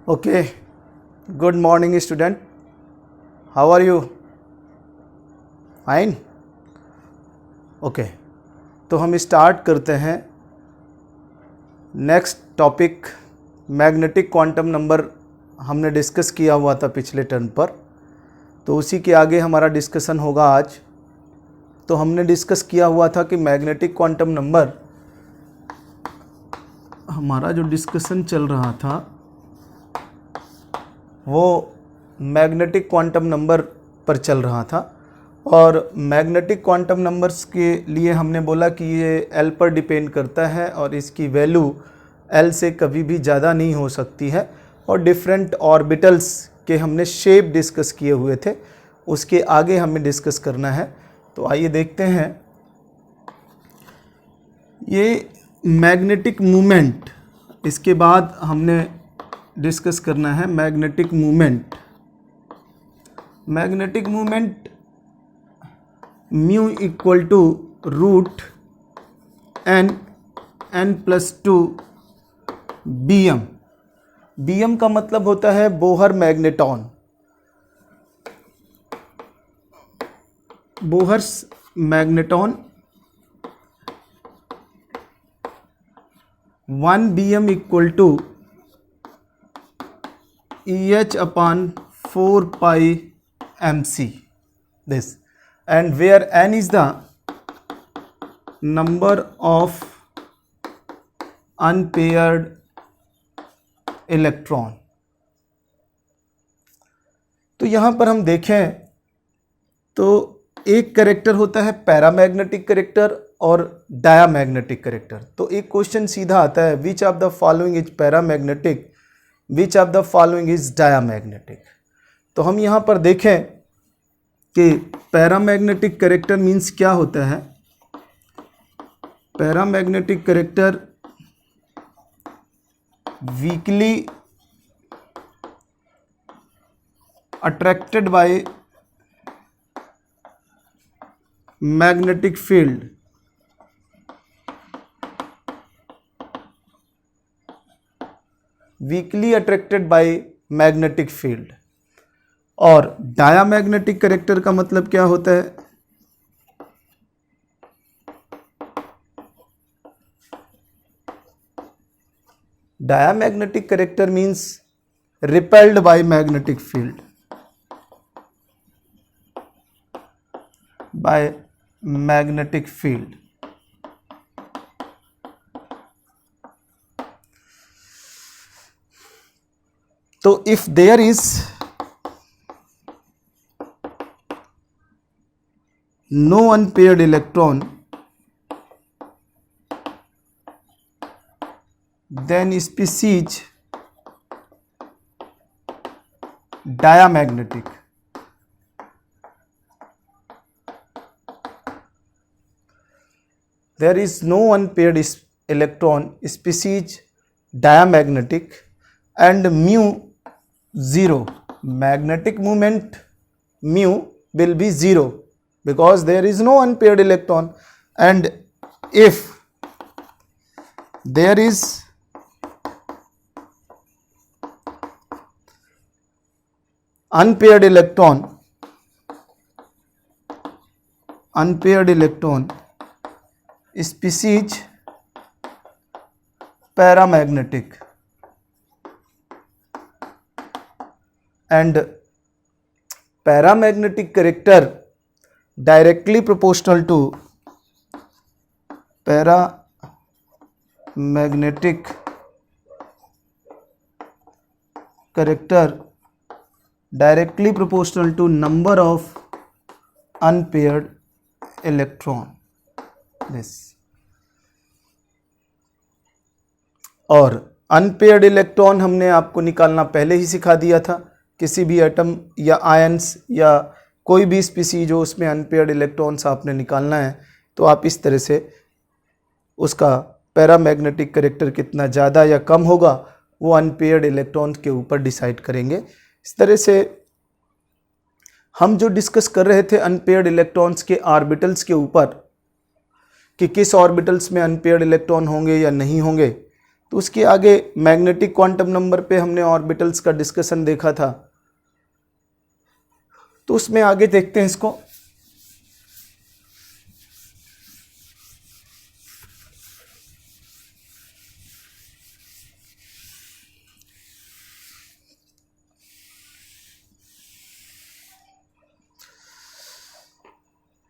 Okay, good morning student. How are you? Fine. Okay, तो हम start करते हैं next topic. Magnetic quantum number हमने डिस्कस किया हुआ था पिछले टर्म पर, तो उसी के आगे हमारा डिस्कशन होगा आज। तो हमने डिस्कस किया हुआ था कि मैग्नेटिक क्वांटम नंबर, हमारा जो डिस्कशन चल रहा था वो मैग्नेटिक क्वांटम नंबर पर चल रहा था। और मैग्नेटिक क्वांटम नंबर्स के लिए हमने बोला कि ये एल पर डिपेंड करता है और इसकी वैल्यू एल से कभी भी ज़्यादा नहीं हो सकती है। और डिफरेंट ऑर्बिटल्स के हमने शेप डिस्कस किए हुए थे, उसके आगे हमें डिस्कस करना है। तो आइए देखते हैं। ये मैग्नेटिक मूवमेंट, इसके बाद हमने डिस्कस करना है magnetic movement. Magnetic movement mu equal to root n plus 2 bm। bm का मतलब होता है Bohr magneton. Bohr's magneton 1 bm equal to EH upon 4 pi mc this, and where n is the number of unpaired electron। तो यहाँ पर हम देखें तो एक करेक्टर होता है पैरामैग्नेटिक करेक्टर और डायामैग्नेटिक करेक्टर। तो एक क्वेश्चन सीधा आता है, which of the following is paramagnetic, which of the following is diamagnetic. तो हम यहाँ पर देखें कि पैरामैग्नेटिक करेक्टर मीन्स क्या होता है। Paramagnetic character weekly attracted by magnetic field, weekly attracted by magnetic field. और डायामैग्नेटिक करेक्टर का मतलब क्या होता है। Diamagnetic character means repelled by magnetic field, by magnetic field. तो if there is no unpaired electron, then species diamagnetic। There is no unpaired electron, species diamagnetic, and mu 0। magnetic moment mu will be 0 because there is no unpaired electron। and if there is unpaired electron species paramagnetic, and paramagnetic character directly proportional to paramagnetic character directly proportional to number of unpaired electron this। और unpaired electron हमने आपको निकालना पहले ही सिखा दिया था। किसी भी एटम या आयंस या कोई भी स्पीसीज हो, उसमें अनपेयर्ड इलेक्ट्रॉन्स आपने निकालना है तो आप इस तरह से उसका पैरामैग्नेटिक करेक्टर कितना ज़्यादा या कम होगा वो अनपेयर्ड इलेक्ट्रॉन्स के ऊपर डिसाइड करेंगे। इस तरह से हम जो डिस्कस कर रहे थे अनपेयर्ड इलेक्ट्रॉन्स के ऑर्बिटल्स के ऊपर कि किस ऑर्बिटल्स में अनपेयर्ड इलेक्ट्रॉन होंगे या नहीं होंगे, तो उसके आगे मैग्नेटिक क्वांटम नंबर पे हमने ऑर्बिटल्स का डिस्कशन देखा था, तो उसमें आगे देखते हैं इसको।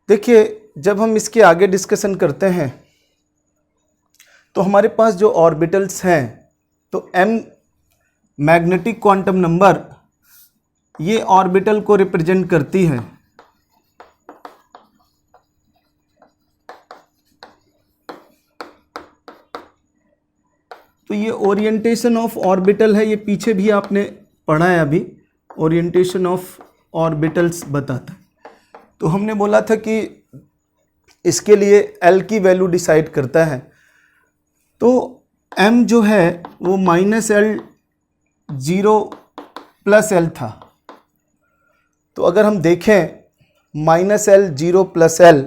देखिए, जब हम इसके आगे डिस्कशन करते हैं तो हमारे पास जो ऑर्बिटल्स हैं, तो m मैग्नेटिक क्वांटम नंबर ये ऑर्बिटल को रिप्रेजेंट करती है। तो ये ओरिएंटेशन ऑफ ऑर्बिटल है, ये पीछे भी आपने पढ़ा है अभी, ओरिएंटेशन ऑफ ऑर्बिटल्स बताता है। तो हमने बोला था कि इसके लिए L की वैल्यू डिसाइड करता है, तो M जो है वो -L 0 + L था। तो अगर हम देखें -L 0 + L,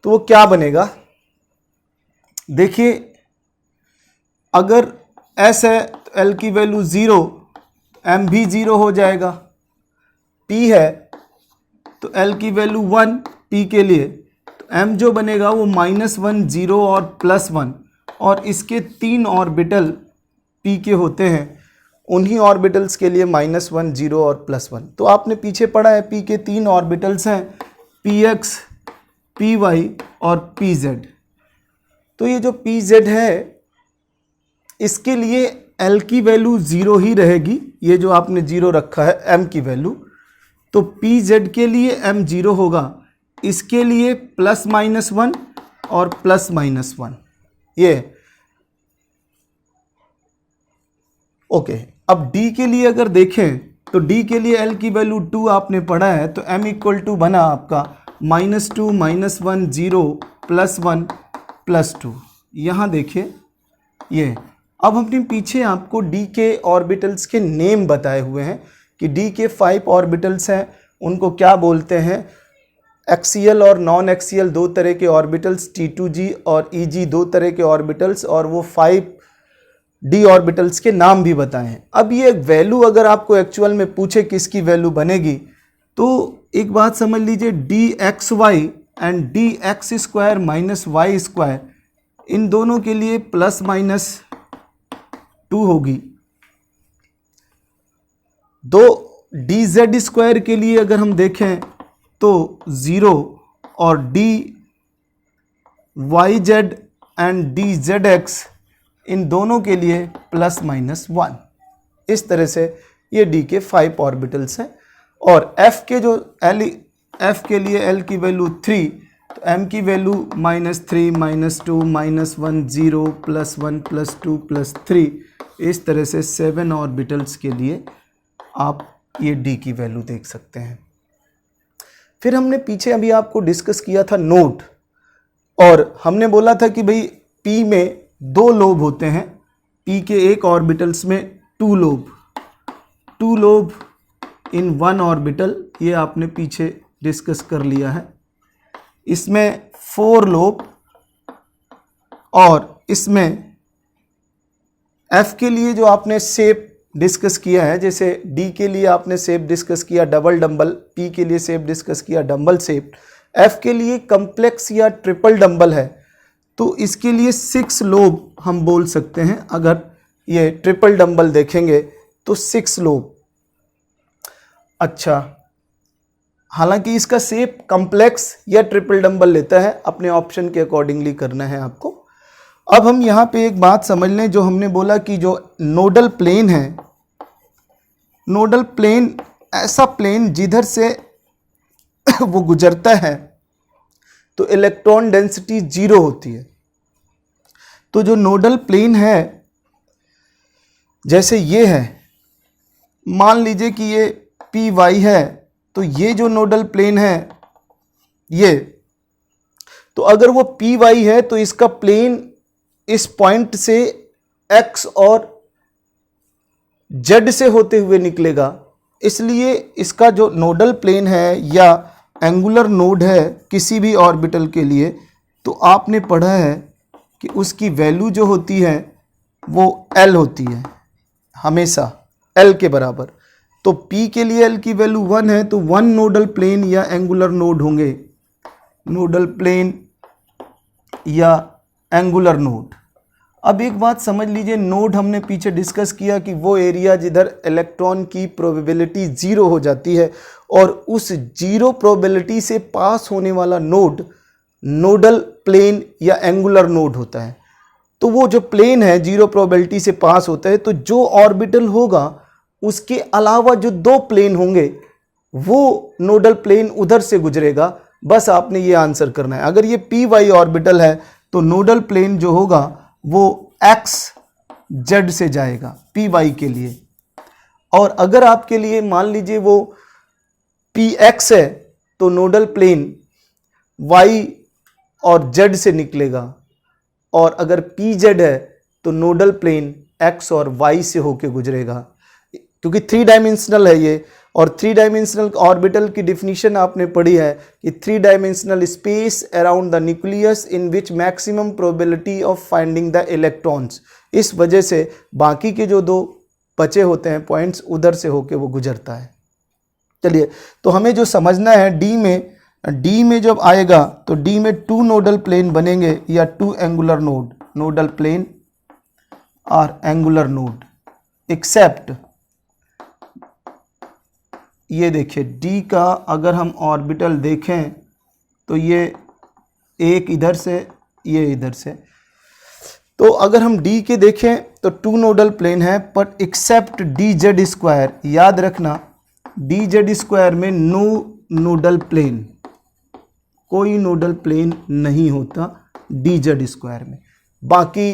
तो वो क्या बनेगा? देखिए, अगर S है तो L की वैल्यू 0, M भी 0 हो जाएगा। P है तो L की वैल्यू 1 P के लिए, तो M जो बनेगा वो -1 0 और +1, और इसके 3 ऑर्बिटल P के होते हैं, उन्हीं ऑर्बिटल्स के लिए -1 0 और +1। तो आपने पीछे पढ़ा है P के 3 ऑर्बिटल्स हैं, px, py और pz। तो ये जो pz है इसके लिए L की वैल्यू 0 ही रहेगी, ये जो आपने 0 रखा है M की वैल्यू, तो pz के लिए M 0 होगा, इसके लिए +-1 और +-1 ये। ओके, अब D के लिए अगर देखें तो D के लिए L की वैल्यू 2 आपने पढ़ा है, तो M = बना आपका -2 -1 0 +1 +2। यहाँ देखिए ये। अब हमने पीछे आपको D के ऑर्बिटल्स के नेम बताए हुए हैं कि D के 5 ऑर्बिटल्स हैं, उनको क्या बोलते हैं? एक्सियल और नॉन एक्सियल 2 तरह के ऑर्बिटल्स, T2G और EG 2 तरह के ऑर्बिटल्स, और वो 5 D ऑर्बिटल्स के नाम भी बताए हैं। अब ये वैल्यू अगर आपको एक्चुअल में पूछे किसकी वैल्यू बनेगी, तो एक बात समझ लीजिए, dxy एंड dx² - y², इन दोनों के लिए ±2 होगी। दो dz² के लिए अगर हम देखें तो 0, और dyz एंड dzx, इन दोनों के लिए ±1। इस तरह से ये D के 5 ऑर्बिटल्स हैं। और F के जो F के लिए L की वैल्यू 3, तो M की वैल्यू -3 -2 -1 0 +1 +2 +3, इस तरह से 7 ऑर्बिटल्स के लिए आप ये D की वैल्यू देख सकते हैं। फिर हमने पीछे अभी आपको डिस्कस किया था नोड, और हमने बोला था कि भाई P में 2 लोब होते हैं, P के एक ऑर्बिटल्स में 2 लोब इन 1 ऑर्बिटल, ये आपने पीछे डिस्कस कर लिया है। इसमें 4 लोब, और इसमें F के लिए जो आपने शेप डिस्कस किया है, जैसे D के लिए आपने शेप डिस्कस किया डबल डंबल, P के लिए शेप डिस्कस किया डंबल शेप, F के लिए कम्प्लेक्स या ट्रिपल डंबल है, तो इसके लिए 6 लोब हम बोल सकते हैं। अगर ये ट्रिपल डंबल देखेंगे तो 6 लोब। अच्छा, हालांकि इसका शेप कम्प्लेक्स या ट्रिपल डंबल लेता है, अपने ऑप्शन के अकॉर्डिंगली करना है आपको। अब हम यहाँ पे एक बात समझ लें, जो हमने बोला कि जो नोडल प्लेन है, नोडल प्लेन ऐसा प्लेन जिधर से वो गुजरता है तो इलेक्ट्रॉन डेंसिटी 0 होती है। तो जो नोडल प्लेन है, जैसे ये है, मान लीजिए कि ये PY है, तो ये जो नोडल प्लेन है ये, तो अगर वो PY है तो इसका प्लेन इस पॉइंट से X और Z से होते हुए निकलेगा। इसलिए इसका जो नोडल प्लेन है या एंगुलर नोड है किसी भी ऑर्बिटल के लिए, तो आपने पढ़ा है कि उसकी वैल्यू जो होती है वो L होती है, हमेशा L के बराबर। तो P के लिए L की वैल्यू 1 है, तो 1 नोडल प्लेन या एंगुलर नोड होंगे, नोडल प्लेन या एंगुलर नोड। अब एक बात समझ लीजिए, नोड हमने पीछे डिस्कस किया कि वो एरिया जिधर इलेक्ट्रॉन की प्रोबेबिलिटी 0 हो जाती है और उस 0 प्रोबेबिलिटी से पास होने वाला नोड नोडल प्लेन या एंगुलर नोड होता है। तो वो जो प्लेन है 0 प्रोबेबिलिटी से पास होता है, तो जो ऑर्बिटल होगा उसके अलावा जो 2 प्लेन होंगे वो नोडल प्लेन उधर से गुजरेगा। बस आपने ये आंसर करना है। अगर ये पी वाई ऑर्बिटल है तो नोडल प्लेन जो होगा वो एक्स जेड से जाएगा पी वाई के लिए, और अगर आपके लिए मान लीजिए वो पी एक्स है तो नोडल प्लेन वाई और जेड से निकलेगा, और अगर पी जेड है तो नोडल प्लेन एक्स और वाई से होके गुजरेगा, क्योंकि 3 डायमेंशनल है ये। और 3 डायमेंशनल ऑर्बिटल की डिफिनीशन आपने पढ़ी है कि 3 dimensional space around the nucleus in which maximum probability of finding the electrons. इस वजह से बाकी के जो 2 बचे होते हैं पॉइंट्स उधर से होके वो गुजरता है। चलिए, तो हमें जो समझना है डी में जब आएगा तो डी में 2 नोडल प्लेन बनेंगे या 2 एंगुलर नोड, नोडल प्लेन और एंगुलर नोड, एक्सेप्ट ये देखिए डी का अगर हम ऑर्बिटल देखें तो ये एक इधर से, ये इधर से। तो अगर हम डी के देखें तो 2 नोडल प्लेन है, पर एक्सेप्ट डी जेड स्क्वायर। याद रखना डी जेड स्क्वायर में नो नोडल प्लेन, कोई नोडल प्लेन नहीं होता डी जेड स्क्वायर में। बाकी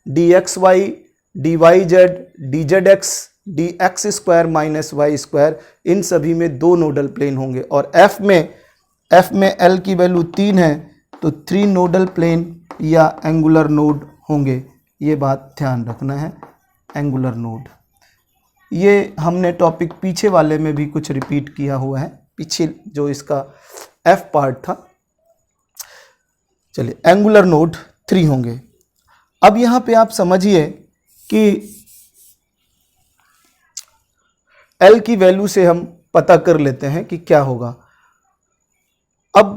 d x y, d y z, d z x, d x square minus y square, इन सभी में 2 नोडल प्लेन होंगे। और एफ में एल की वैल्यू 3 है तो 3 नोडल प्लेन या एंगुलर नोड होंगे। ये बात ध्यान रखना है, एंगुलर नोड। ये हमने टॉपिक पीछे वाले में भी कुछ रिपीट किया हुआ है, पीछे जो इसका एफ पार्ट था। चलिए, एंगुलर नोड 3 होंगे। अब यहाँ पे आप समझिए कि L की वैल्यू से हम पता कर लेते हैं कि क्या होगा। अब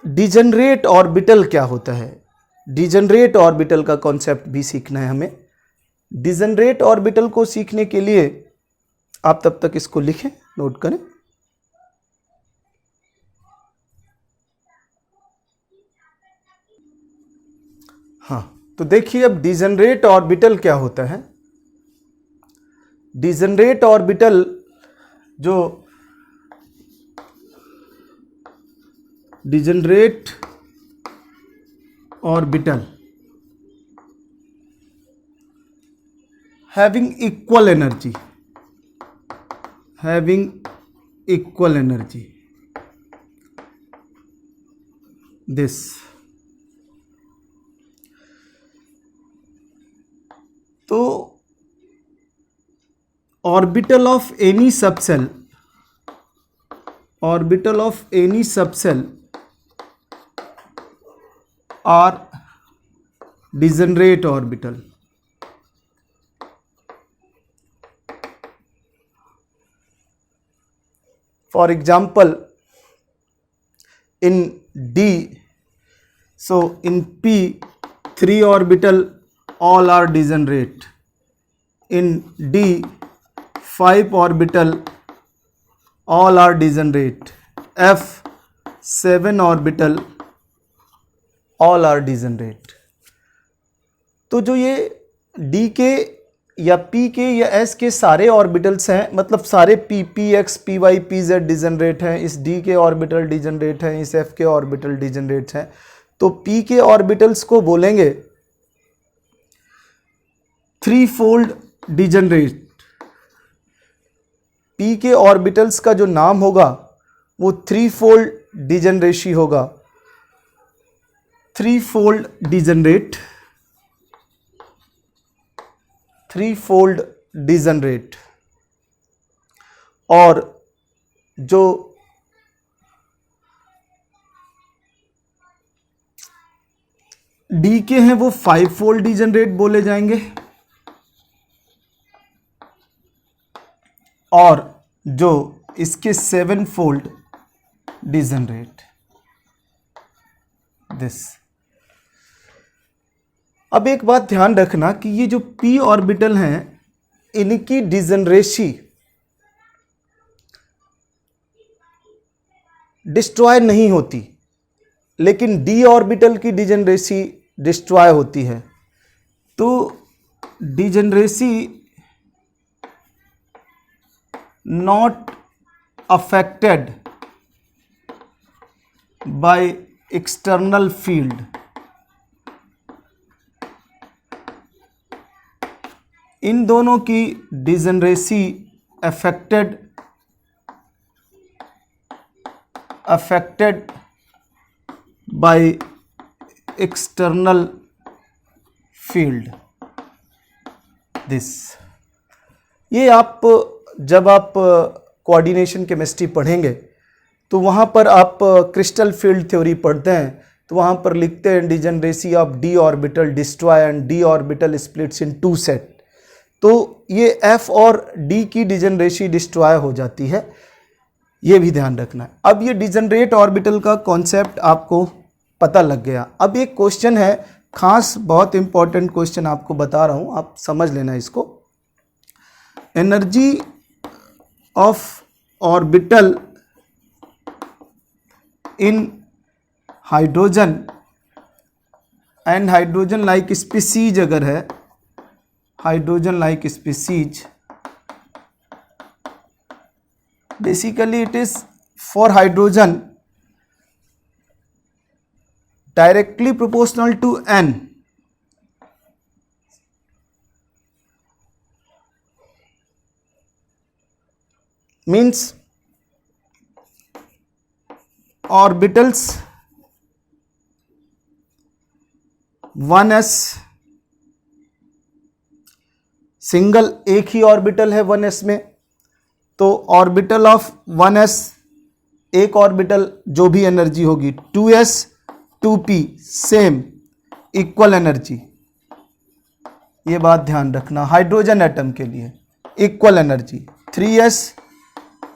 डिजनरेट ऑर्बिटल क्या होता है, डिजनरेट ऑर्बिटल का कॉन्सेप्ट भी सीखना है हमें। डिजनरेट ऑर्बिटल को सीखने के लिए आप तब तक इसको लिखें, नोट करें। हाँ, तो देखिए अब डिजनरेट ऑर्बिटल क्या होता है। डिजनरेट ऑर्बिटल जो degenerate orbital having equal energy, this तो orbital of any subshell are degenerate orbital. For example in D, so in P 3 orbital all are degenerate. In D 5 orbital all are degenerate. F 7 orbital all are degenerate. तो जो ये D के या P के या S के सारे orbitals हैं, मतलब सारे P X P Y P Z degenerate हैं, इस D के ऑर्बिटल डिजनरेट हैं, इस F के ऑर्बिटल डिजनरेट हैं, तो P के ऑर्बिटल्स को बोलेंगे 3-fold डिजनरेट। P के ऑर्बिटल्स का जो नाम होगा वो 3-fold डिजनरेसी होगा, 3-fold डिजनरेट, 3-fold डिजनरेट। और जो D के हैं वो 5-fold डिजनरेट बोले जाएंगे। और जो इसके 7-fold डिजनरेट दिस। अब एक बात ध्यान रखना कि ये जो p ऑर्बिटल हैं इनकी डिजनरेसी डिस्ट्रॉय नहीं होती, लेकिन d ऑर्बिटल की डिजनरेसी डिस्ट्रॉय होती है। तो degeneracy not affected by external field, इन दोनों की degeneracy affected by external field this. ये आप जब आप कोऑर्डिनेशन केमिस्ट्री पढ़ेंगे तो वहाँ पर आप क्रिस्टल फील्ड थ्योरी पढ़ते हैं, तो वहाँ पर लिखते हैं degeneracy of d orbital destroy and d orbital splits in 2 set. तो ये f और d की डिजनरेसी डिस्ट्रॉय हो जाती है, ये भी ध्यान रखना है। अब ये डिजनरेट ऑर्बिटल का कॉन्सेप्ट आपको पता लग गया। अब एक क्वेश्चन है खास, बहुत इंपॉर्टेंट क्वेश्चन आपको बता रहा हूँ, आप समझ लेना इसको। Energy of orbital in hydrogen and hydrogen like species अगर है, hydrogen like species, basically it is for hydrogen directly proportional to n, means orbitals 1s, single एक ही ऑर्बिटल है 1s में, तो ऑर्बिटल ऑफ 1s एक ऑर्बिटल जो भी energy होगी 2s 2p same equal energy, ये बात ध्यान रखना। हाइड्रोजन एटम के लिए equal energy 3s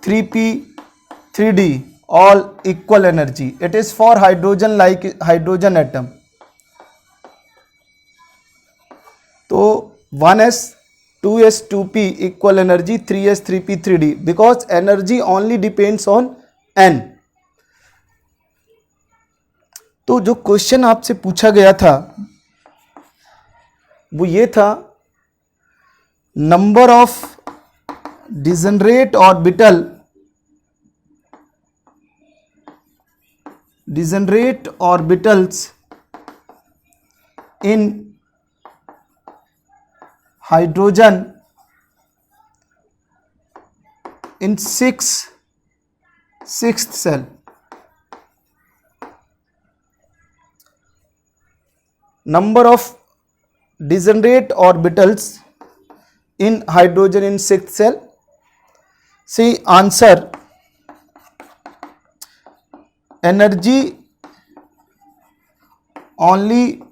3p 3d all equal energy, it is for hydrogen like hydrogen atom. तो 1s 2s 2p equal energy 3s 3p 3d, because energy only depends on n। तो जो question आपसे पूछा गया था वो ये था, number of degenerate orbitals in hydrogen in sixth shell. Number of degenerate orbitals in hydrogen in 6th cell. See answer, energy only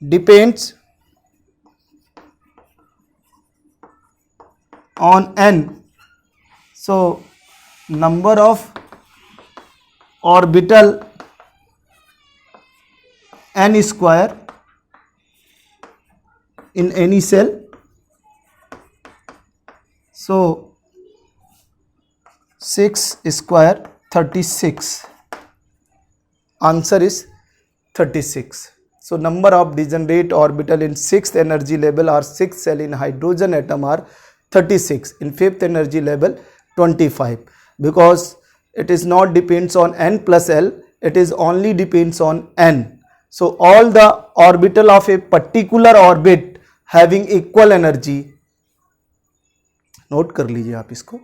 depends on n. So number of orbital n square in any cell. So 6 square 36. Answer is 36. So number of degenerate orbital in 6th energy level or 6th cell in hydrogen atom are 36. In 5th energy level 25. Because it is not depends on n plus l, it is only depends on n. So all the orbital of a particular orbit having equal energy, note कर लीजिए आप इसको,